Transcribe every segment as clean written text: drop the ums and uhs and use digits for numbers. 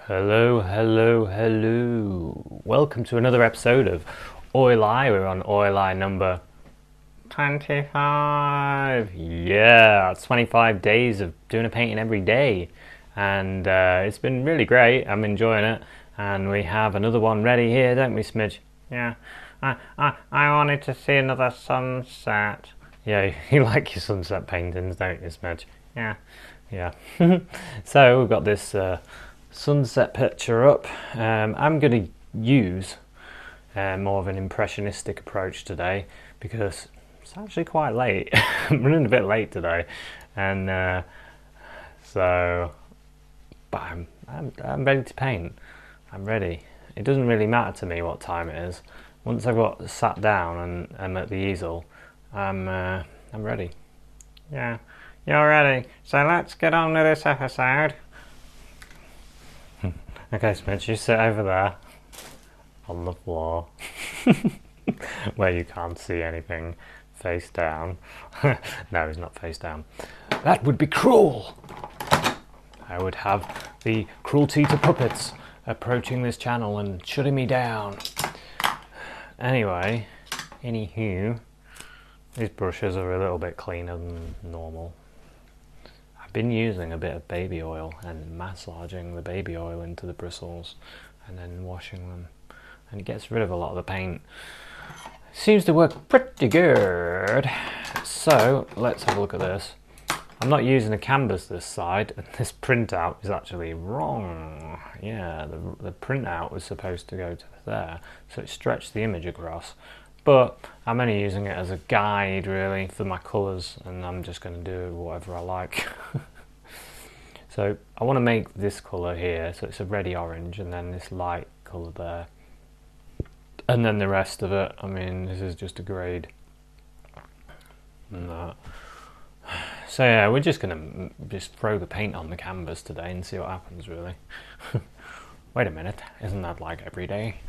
Hello, hello, hello. Welcome to another episode of Oil Eye. We're on Oil Eye number 25. Yeah, it's 25 days of doing a painting every day. And it's been really great. I'm enjoying it. And we have another one ready here, don't we, Smidge? Yeah. I wanted to see another sunset. Yeah, you like your sunset paintings, don't you, Smidge? Yeah. Yeah. So we've got this sunset picture up. I'm going to use more of an impressionistic approach today because it's actually quite late. I'm running a bit late today, and but I'm ready to paint. I'm ready. It doesn't really matter to me what time it is. Once I've got sat down and I'm at the easel, I'm ready. Yeah, you're ready. So let's get on with this episode. Okay, Smidge, you sit over there on the floor where you can't see anything, face down. No, he's not face down. That would be cruel. I would have the cruelty to puppets approaching this channel and shutting me down. Anyway, anywho, these brushes are a little bit cleaner than normal. Been using a bit of baby oil and massaging the baby oil into the bristles and then washing them, and it gets rid of a lot of the paint. Seems to work pretty good. So let's have a look at this. I'm not using a canvas this side, and this printout is actually wrong. Yeah, the printout was supposed to go to there, so it stretched the image across. But I'm only using it as a guide really for my colours, and I'm just going to do whatever I like. So I want to make this colour here, so it's a reddy orange, and then this light colour there. And then the rest of it, I mean, this is just a grade. And that. So yeah, we're just going to just throw the paint on the canvas today and see what happens really. Wait a minute, isn't that like every day?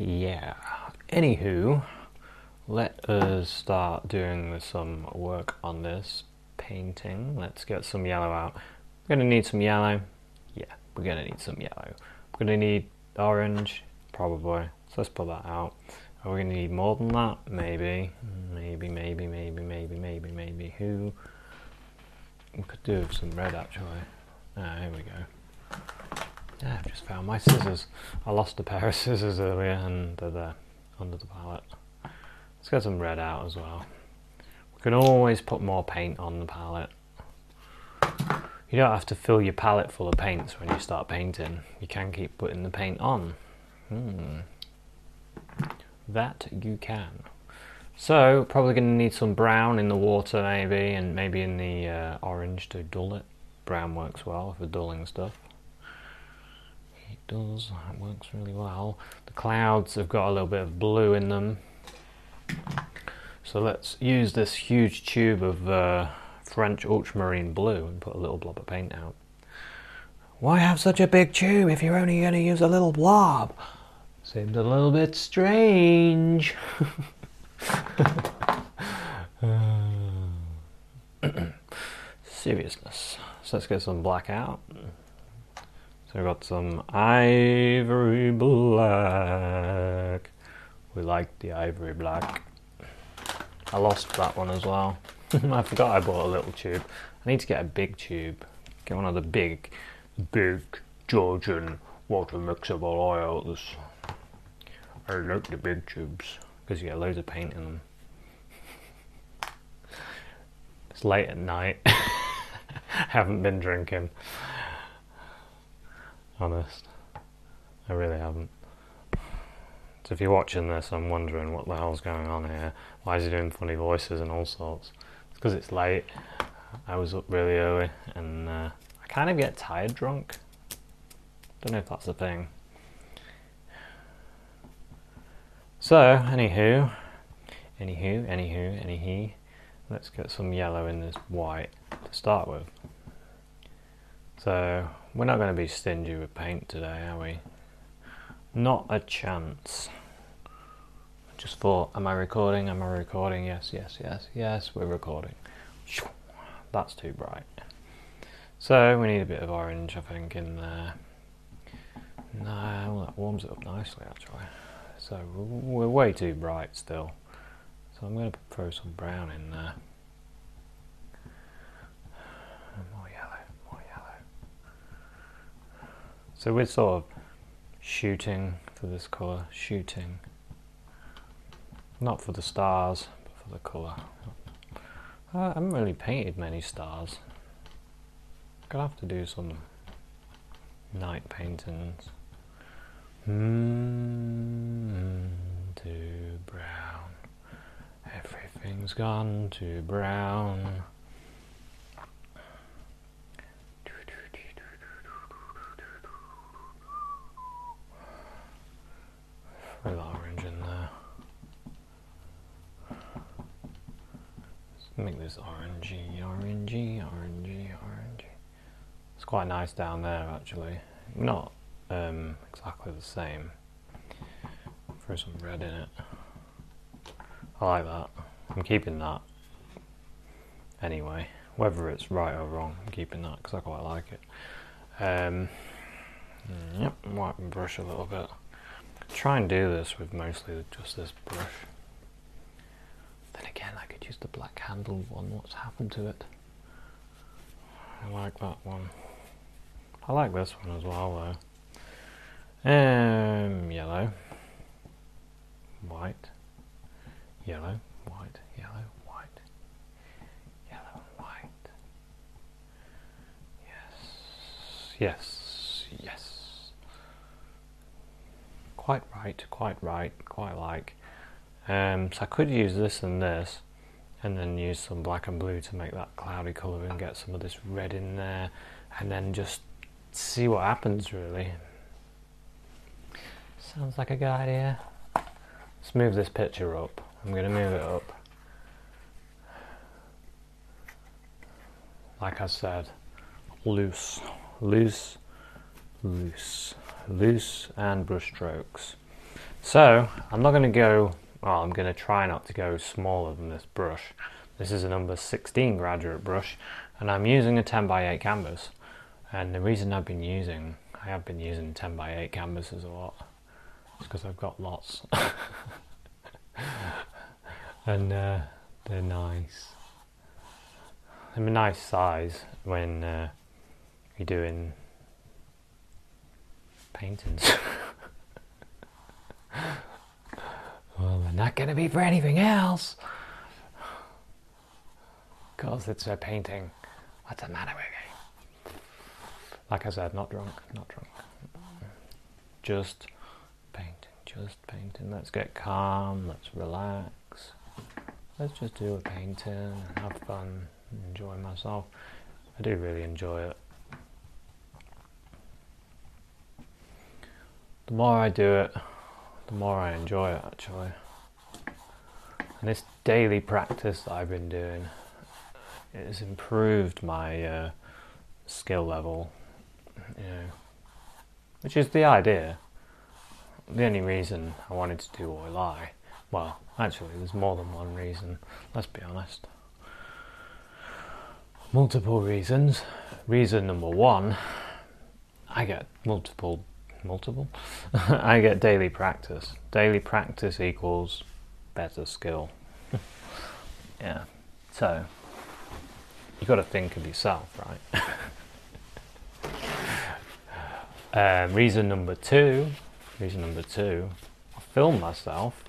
Yeah. Anywho, let us start doing some work on this painting. Let's get some yellow out. We're going to need some yellow. Yeah, we're going to need some yellow. We're going to need orange, probably. So let's put that out. Are we going to need more than that? Maybe. Maybe. Who? We could do with some red actually. Here we go. Yeah, I've just found my scissors. I lost a pair of scissors earlier and they're there under the palette. Let's get some red out as well. We can always put more paint on the palette. You don't have to fill your palette full of paints when you start painting. You can keep putting the paint on. That you can. So, probably going to need some brown in the water maybe, and maybe in the orange to dull it. Brown works well for dulling stuff. It does, it works really well. The clouds have got a little bit of blue in them. So let's use this huge tube of French Ultramarine Blue and put a little blob of paint out. Why have such a big tube if you're only going to use a little blob? Seems a little bit strange. Seriousness. So let's get some black out. So we've got some Ivory Black. We like the Ivory Black. I lost that one as well. I forgot I bought a little tube. I need to get a big tube. Get one of the big Georgian water mixable oils. I like the big tubes because you get loads of paint in them. It's late at night. Haven't been drinking. Honest. I really haven't. So if you're watching this, I'm wondering what the hell's going on here. Why is he doing funny voices and all sorts? It's because it's late. I was up really early and I kind of get tired drunk. Don't know if that's a thing. So, anywho, let's get some yellow in this white to start with. So, we're not going to be stingy with paint today, are we? Not a chance. Just thought, am I recording? Am I recording? Yes, yes, yes, yes, we're recording. That's too bright. So we need a bit of orange, I think, in there. No, well, that warms it up nicely, actually. So we're way too bright still. So I'm going to throw some brown in there. More yellow, more yellow. So we're sort of shooting for this colour, shooting. Not for the stars, but for the colour. I haven't really painted many stars. Gonna have to do some night paintings. To brown. Everything's gone to brown. Throw that orange in there. Let's make this orangey, orangey, orangey, orangey. It's quite nice down there, actually. Not exactly the same. Throw some red in it. I like that. I'm keeping that. Anyway, whether it's right or wrong, I'm keeping that because I quite like it. Yep, wipe my brush a little bit. Try and do this with mostly just this brush. Then again, I could use the black handled one. What's happened to it? I like that one. I like this one as well, though. Yellow, white, yellow, white, yellow, white, yellow, white. Yes, yes, yes. Quite right, quite like. So I could use this and this, and then use some black and blue to make that cloudy colour and get some of this red in there, and then just see what happens, really. Sounds like a good idea. Let's move this picture up. I'm going to move it up. Like I said, loose, loose, loose, loose, and brush strokes. So I'm not going to go, well, I'm going to try not to go smaller than this brush. This is a number 16 graduate brush, and I'm using a 10x8 canvas. And the reason I have been using 10x8 canvases a lot. Because I've got lots. And they're nice. They're a nice size when you're doing paintings. Well, they're not going to be for anything else. Because it's a painting. What's the matter with me? Like I said, not drunk, not drunk. Just painting. Let's get calm, let's relax. Let's just do a painting and have fun, enjoy myself. I do really enjoy it. The more I do it, the more I enjoy it, actually. And this daily practice that I've been doing, it has improved my skill level, you know, which is the idea. The only reason I wanted to do oil eye, well, actually there's more than one reason, let's be honest. Multiple reasons. Reason number one, I get multiple? I get daily practice. Daily practice equals better skill. Yeah, so you got to think of yourself, right? Reason number two, I film myself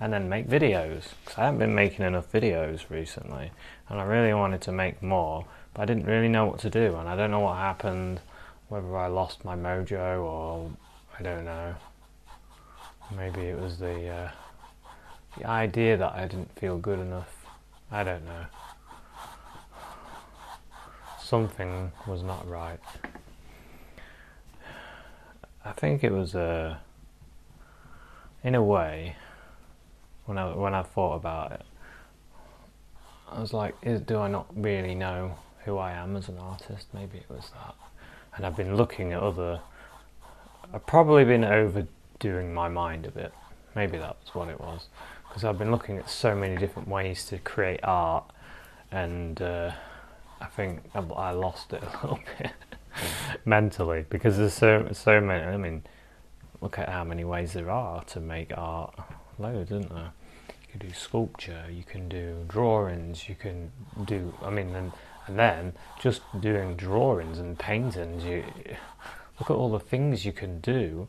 and then make videos, because I haven't been making enough videos recently, and I really wanted to make more, but I didn't really know what to do, and I don't know what happened, whether I lost my mojo or I don't know. Maybe it was the idea that I didn't feel good enough. I don't know. Something was not right. I think it was in a way, when I thought about it, I was like, do I not really know who I am as an artist? Maybe it was that. And I've been looking at I've probably been overdoing my mind a bit. Maybe that's what it was. Because I've been looking at so many different ways to create art, and I think I lost it a little bit mentally, because there's so many. I mean, look at how many ways there are to make art. Loads, isn't there? You can do sculpture, you can do drawings, you can do, I mean, and then just doing drawings and paintings, you look at all the things you can do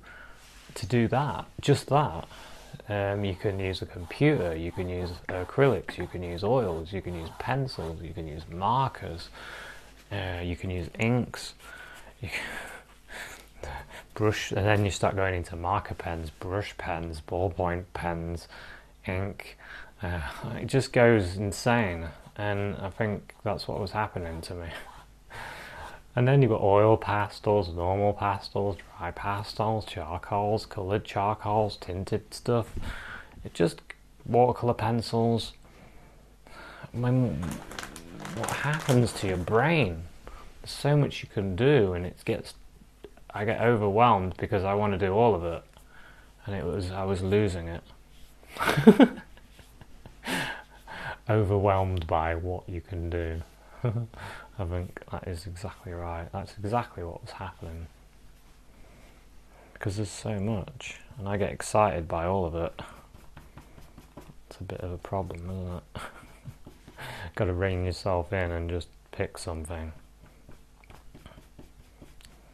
to do that, just that. You can use a computer, you can use acrylics, you can use oils, you can use pencils, you can use markers, you can use inks, brush, and then you start going into marker pens, brush pens, ballpoint pens, ink. It just goes insane, and I think that's what was happening to me. And then you've got oil pastels, normal pastels, dry pastels, charcoals, coloured charcoals, tinted stuff. It just watercolour pencils. I mean, what happens to your brain? There's so much you can do, and I get overwhelmed because I want to do all of it, and I was losing it. Overwhelmed by what you can do. I think that is exactly right. That's exactly what was happening. Because there's so much, and I get excited by all of it. It's a bit of a problem, isn't it? Got to rein yourself in and just pick something.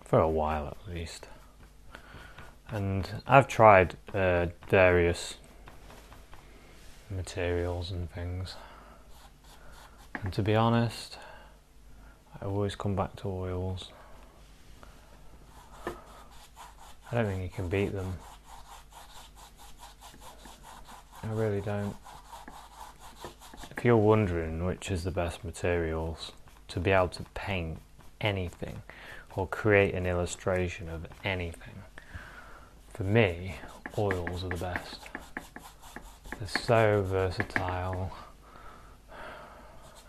For a while at least. And I've tried various materials and things. And to be honest, I always come back to oils. I don't think you can beat them. I really don't. If you're wondering which is the best materials to be able to paint anything or create an illustration of anything, for me, oils are the best. They're so versatile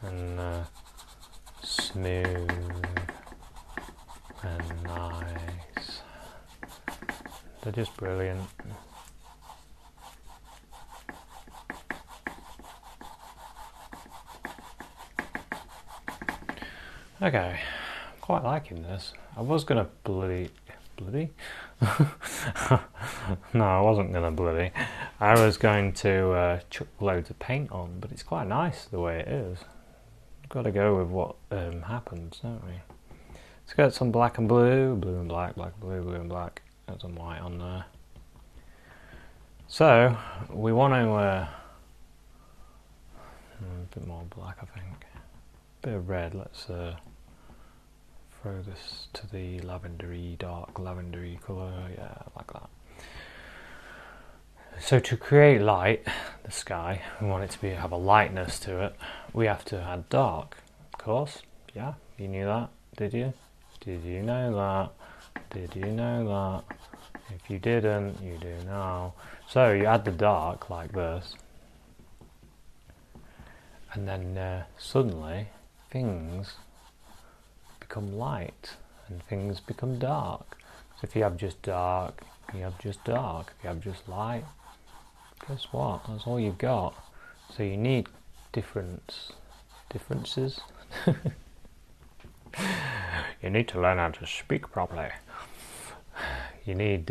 and smooth and nice. They're just brilliant. Okay, I'm quite liking this. I was gonna bloody? No, I wasn't gonna bloody. I was going to chuck loads of paint on, but it's quite nice the way it is. Got to go with what happens, don't we? Let's get some black and blue, blue and black, black, blue, blue and black. Got some white on there. So we want to a bit more black, I think. A bit of red. Let's throw this to the lavendery, dark lavendery colour. Yeah, like that. So to create light, the sky, we want it to have a lightness to it. We have to add dark, of course. Yeah, you knew that, did you? Did you know that? Did you know that? If you didn't, you do now. So you add the dark like this, and then suddenly things become light and things become dark. So if you have just dark, you have just dark. If you have just light, guess what? That's all you've got. So you need differences. You need to learn how to speak properly. You need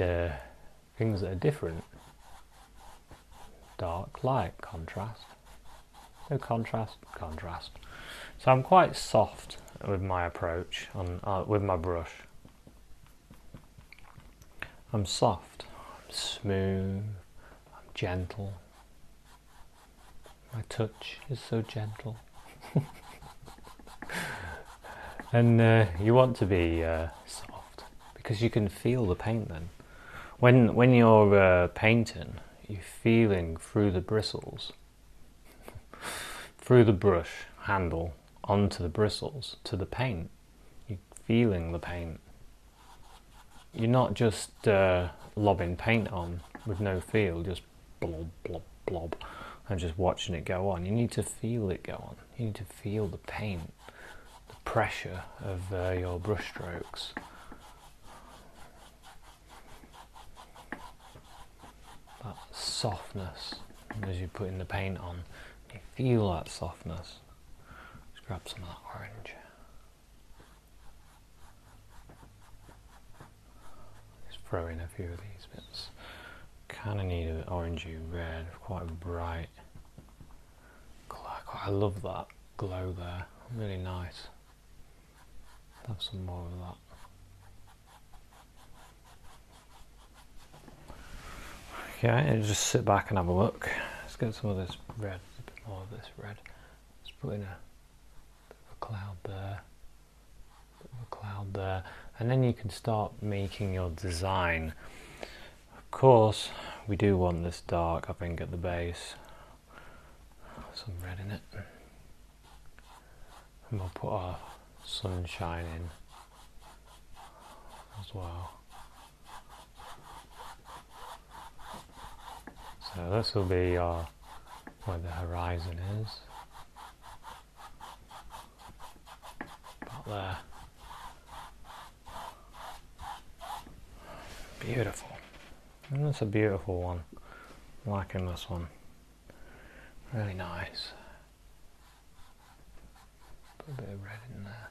things that are different. Dark, light, contrast. No contrast, contrast. So I'm quite soft with my approach with my brush. I'm soft, I'm smooth, I'm gentle. My touch is so gentle. And you want to be soft because you can feel the paint then. When you're painting, you're feeling through the bristles, through the brush handle, onto the bristles, to the paint. You're feeling the paint. You're not just lobbing paint on with no feel, just blob, blob, blob, and just watching it go on. You need to feel it go on. You need to feel the paint, the pressure of your brush strokes. that softness as you're putting the paint on. You feel that softness. Just grab some of that orange. Just throw in a few of these bits. Kind of need an orangey red, quite bright. I love that glow there, really nice. Have some more of that. Okay, just sit back and have a look. Let's get some of this red, a bit more of this red. Let's put in a bit of a cloud there, a bit of a cloud there, and then you can start making your design. Of course, we do want this dark, I think, at the base. Some red in it. And we'll put our sunshine in as well. So this will be where the horizon is. About there. Beautiful. And that's a beautiful one. I'm liking this one. Really nice. Put a bit of red in there.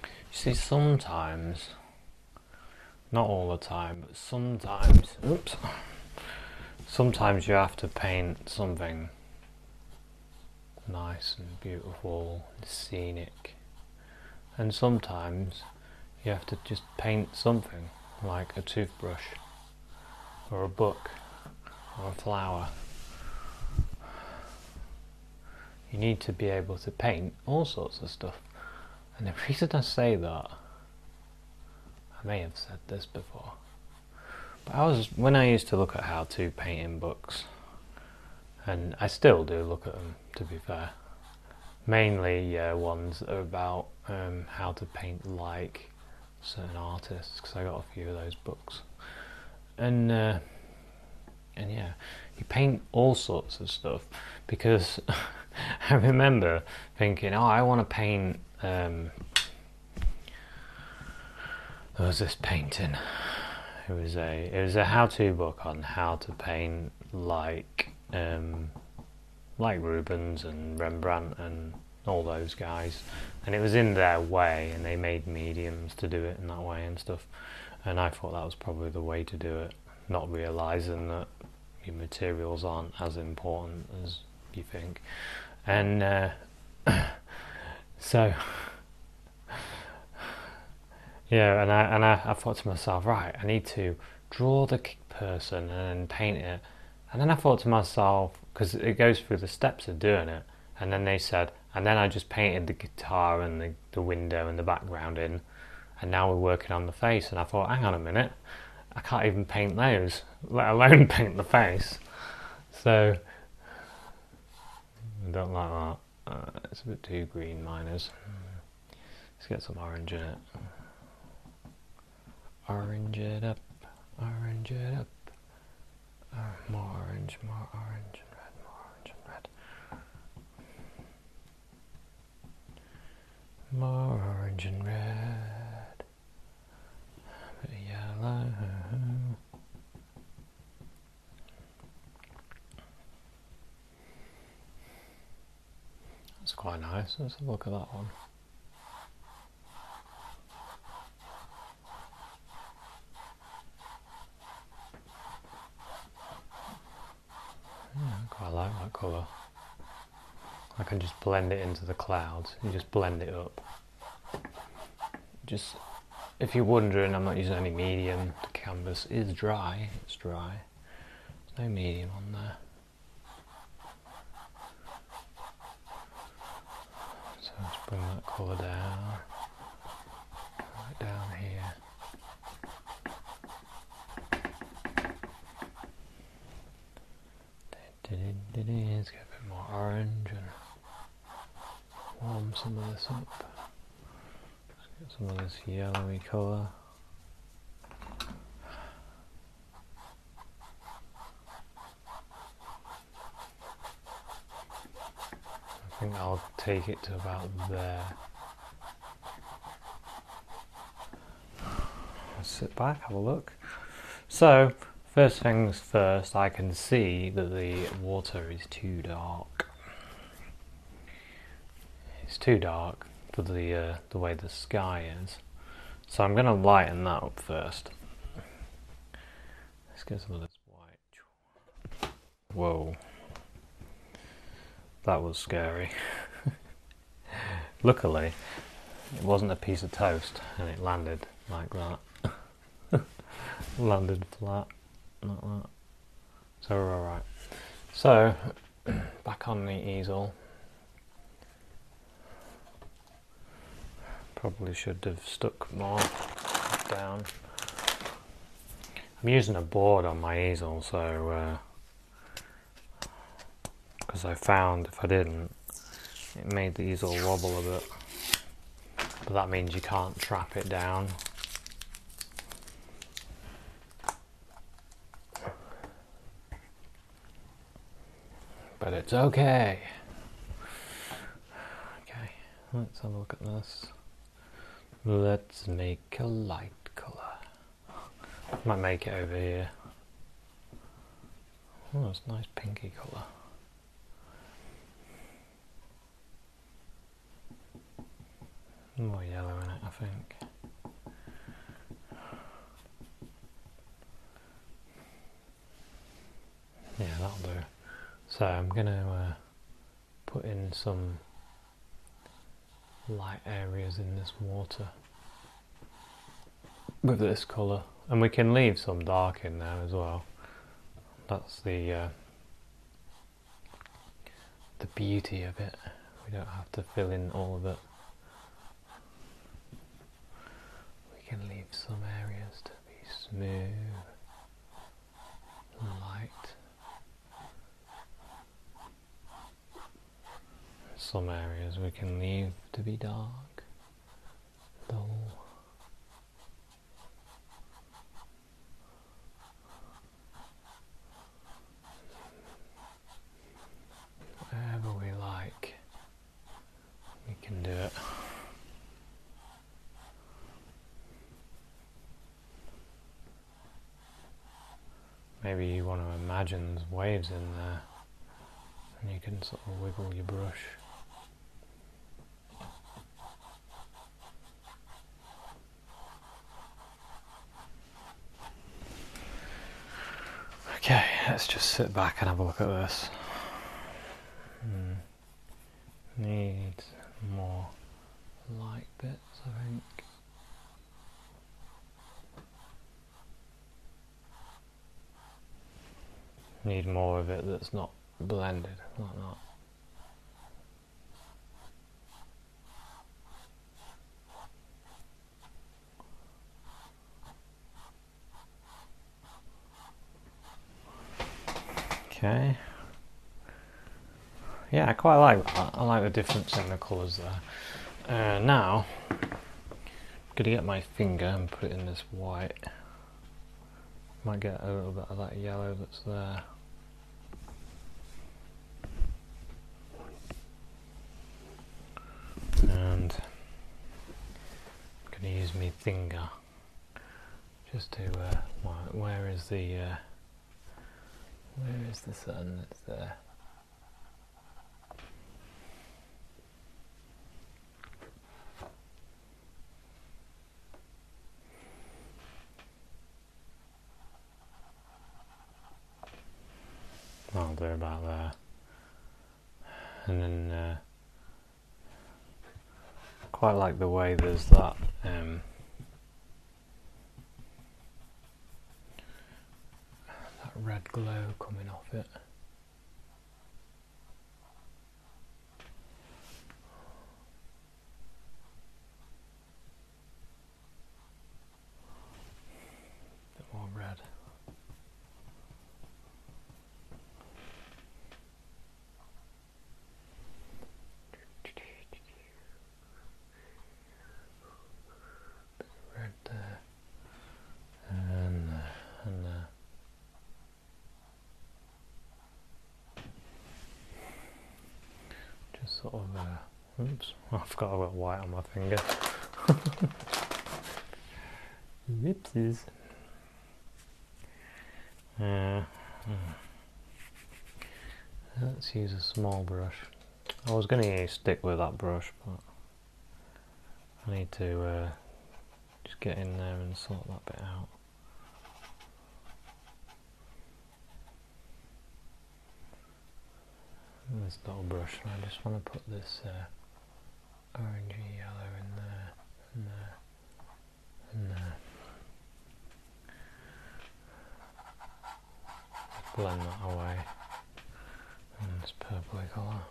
You see, sometimes, not all the time, but sometimes, sometimes you have to paint something nice and beautiful and scenic. And sometimes you have to just paint something like a toothbrush or a book or a flower. You need to be able to paint all sorts of stuff. And the reason I say that, I may have said this before, but when I used to look at how-to painting books, and I still do look at them, to be fair, mainly ones that are about how to paint like certain artists, because I got a few of those books. And yeah, you paint all sorts of stuff, because I remember thinking, oh, I want to paint, there was this painting, it was a how-to book on how to paint like Rubens and Rembrandt and all those guys, and it was in their way, and they made mediums to do it in that way and stuff, and I thought that was probably the way to do it, not realising that your materials aren't as important as you think. And so yeah, and I thought to myself, right, I need to draw the person and then paint it. And then I thought to myself, because it goes through the steps of doing it, and then they said, and then I just painted the guitar and the window and the background in, and now we're working on the face. And I thought, hang on a minute, I can't even paint those, let alone paint the face. So I don't like that. It's a bit too green, mine is. Let's get some orange in it. Orange it up, orange it up. More orange and red, more orange and red. More orange and red. A bit of yellow. That's quite nice. Let's have a look at that one. I quite like that colour. I can just blend it into the clouds. You just blend it up. Just, if you're wondering, I'm not using any medium. The canvas is dry. It's dry. There's no medium on there. So let's bring that colour down. Right down here. Let's get a bit more orange and warm some of this up. Let's get some of this yellowy colour. I think I'll take it to about there. sit back, have a look. So, first things first, I can see that the water is too dark. It's too dark for the way the sky is. So I'm going to lighten that up first. Let's get some of this white. Whoa. That was scary. Luckily, it wasn't a piece of toast and it landed like that. Landed flat, like that. So we're alright. So, back on the easel. Probably should have stuck more down. I'm using a board on my easel, so because I found if I didn't, it made the easel wobble a bit. But that means you can't trap it down. But it's okay. Okay, let's have a look at this. Let's make a light colour. Might make it over here. Oh, it's a nice pinky colour. More yellow in it, I think. Yeah, that'll do. So I'm going to put in some light areas in this water with this colour, and we can leave some dark in there as well. That's the beauty of it. We don't have to fill in all of it. We can leave some areas to be smooth, light. Some areas we can leave to be dark, dull. Wherever we like, we can do it. Maybe you want to imagine there's waves in there, and you can sort of wiggle your brush. Okay, let's just sit back and have a look at this. Needs more light bits, I think. Need more of it that's not blended like that. Okay. Yeah, I quite like that. I like the difference in the colours there. Now, I'm going to get my finger and put it in this white. Might get a little bit of that yellow that's there. And I'm going to use my finger just to, where is the sun that's there? I'll do about there. And then quite like the way there's that that red glow coming off it. Bit more red. Red there. And there. Just sort of, oops, I forgot I've got white on my finger. Whoopsies. Let's use a small brush. I was going to stick with that brush, but I need to just get in there and sort that bit out. And this little brush, and I just want to put this orangey yellow in there, and there, and there. Just blend that away. And this purpley colour.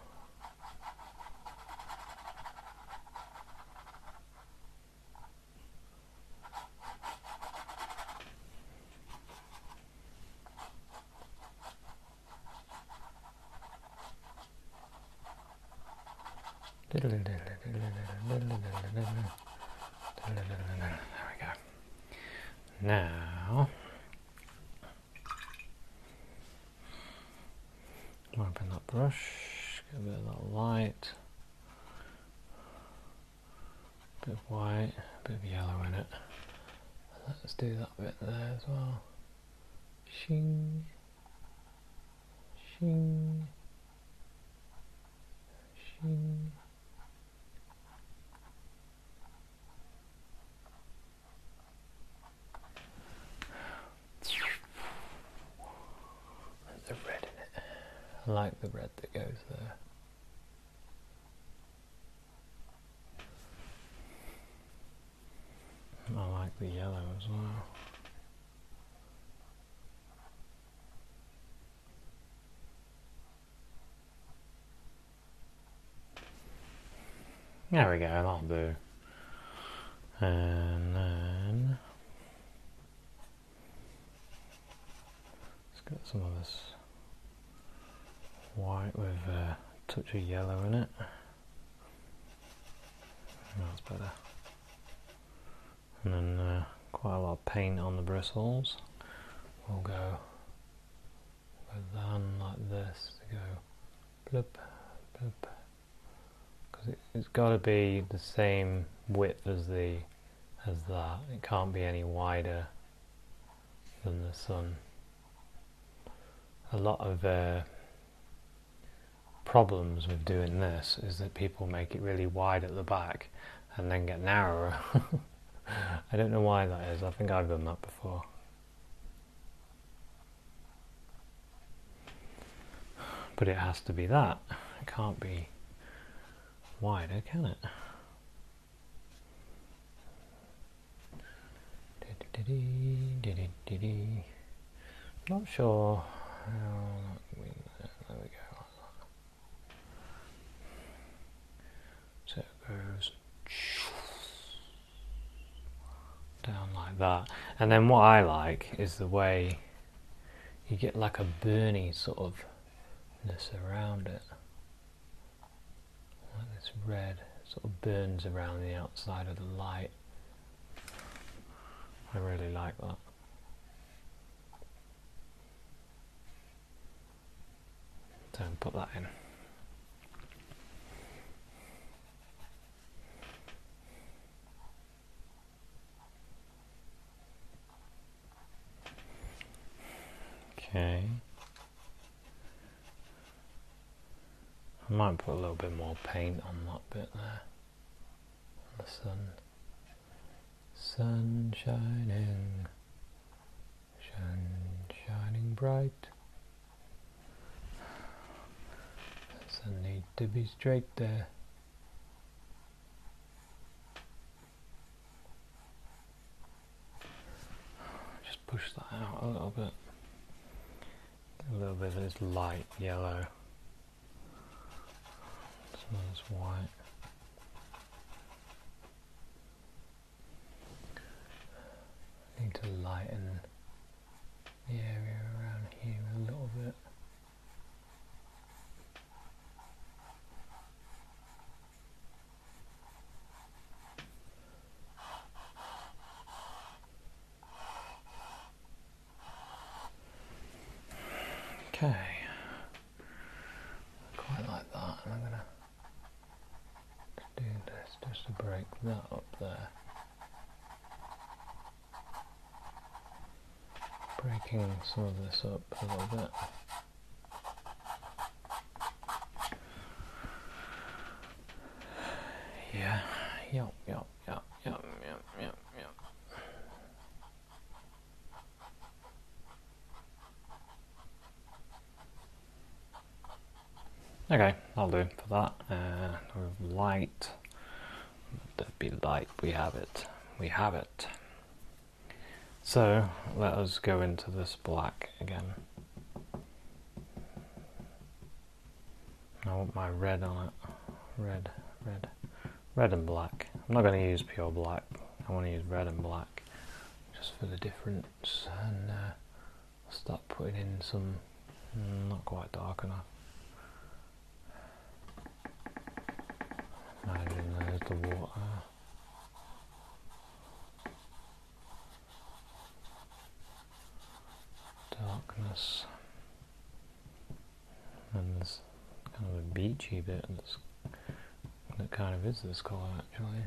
There we go. Now, open that brush, get a bit of that light, a bit of white, a bit of yellow in it. Let's do that bit there as well. Shing, shing, shing. The red in it. I like the red that goes there. I like the yellow as well. There we go, that'll do. And then let's get some of this white with a touch of yellow in it. That's better. And then quite a lot of paint on the bristles. We'll go with that like this to go bloop, bloop. Because it's got to be the same width as that. It can't be any wider than the sun. A lot of problems with doing this is that people make it really wide at the back and then get narrower. I don't know why that is. I think I've done that before. But it has to be that. It can't be wider, can it? Not sure how there we go. So it goes down like that. And then what I like is the way you get like a burny sort of ness around it. Like this red sort of burns around the outside of the light. I really like that. Don't put that in. Okay. I might put a little bit more paint on that bit there. The sun. Sun shining. Sun shining bright. The sun needs to be straight there. Just push that out a little bit. A little bit of this light yellow. Some of this white. I need to lighten the area around here a little bit. Okay, quite like that, and I'm going to do this just to break that up there. breaking some of this up a little bit. Yeah, yep. Okay, I'll do for that. With light, that'd be light. We have it. We have it. So let us go into this black again. I want my red on it. Red and black. I'm not going to use pure black. I want to use red and black just for the difference. And I'll start putting in some not quite dark enough. Imagine there's the water. Darkness. And there's kind of a beachy bit that kind of is this colour actually.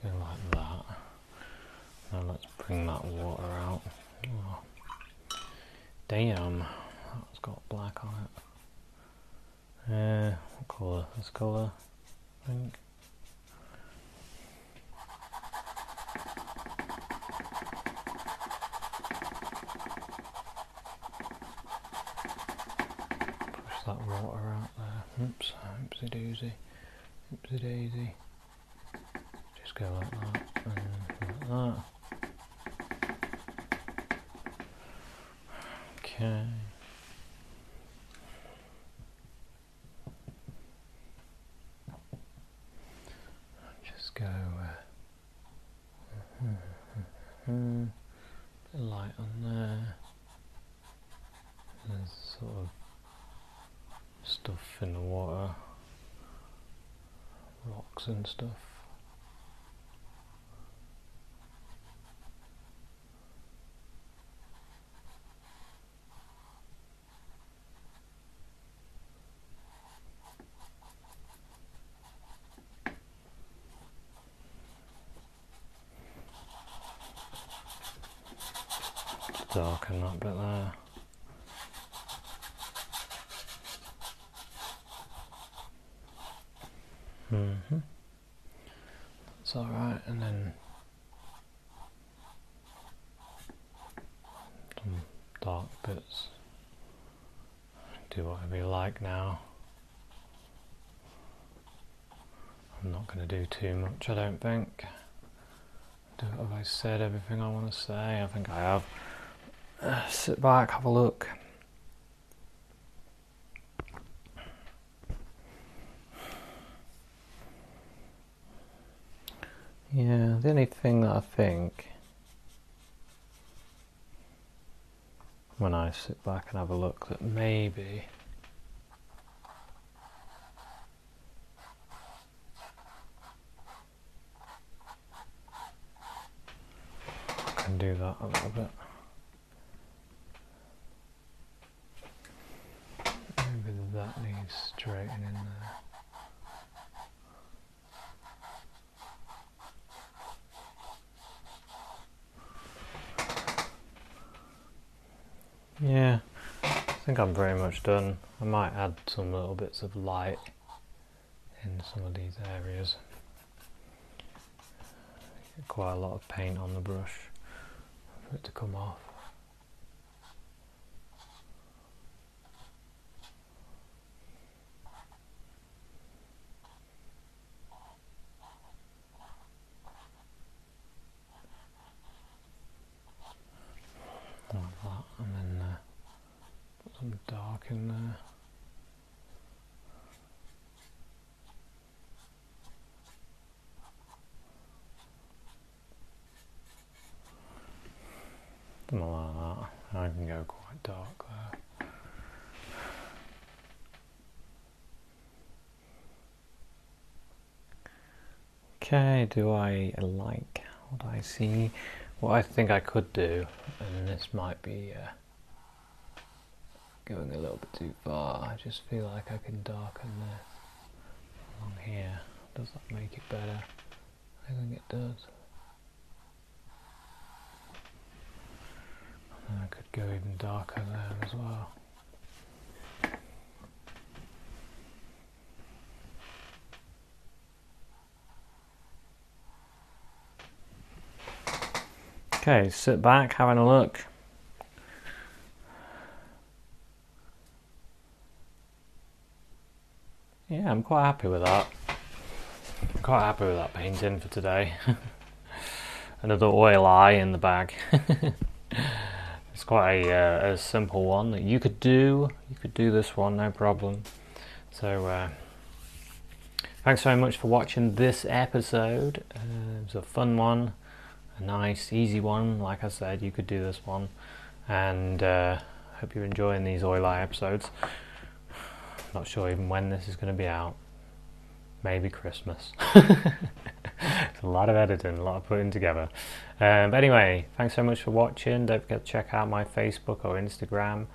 Go like that. Now let's bring that water out. Oh, damn, that's got black on it. What colour? This colour, I think. Push that water out there. Oops, oopsie doosey. Oopsie daisy. Just go like that and like that. Okay. Just go bit of light on there. There's sort of stuff in the water, rocks and stuff. Darken that bit there. That's alright, and then some dark bits. Do whatever you like now. I'm not going to do too much, I don't think. Have I said everything I want to say? I think I have. Sit back, have a look. Yeah, the only thing that I think when I sit back and have a look that maybe I can do that a little bit. Maybe that needs straightening in there. Yeah, I think I'm pretty much done. I might add some little bits of light in some of these areas. Get quite a lot of paint on the brush for it to come off. Like that, and then put some dark in there. Something like that. I can go quite dark there. Okay, do I like what I see? What I think I could do, and this might be going a little bit too far, I just feel like I can darken this along here. Does that make it better? I think it does. And I could go even darker there as well. Okay, sit back, having a look. Yeah, I'm quite happy with that. I'm quite happy with that painting for today. Another oil eye in the bag. It's quite a simple one that you could do. You could do this one, no problem. So, thanks very much for watching this episode. It was a fun one. A nice, easy one. Like I said, you could do this one. And hope you're enjoying these oil eye episodes. Not sure even when this is going to be out. Maybe Christmas. It's a lot of editing, a lot of putting together. But anyway, thanks so much for watching. Don't forget to check out my Facebook or Instagram,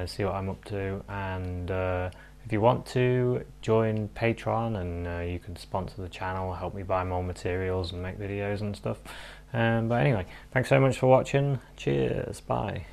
see what I'm up to. And if you want to, join Patreon and you can sponsor the channel, help me buy more materials and make videos and stuff. But anyway, thanks so much for watching. Cheers, bye.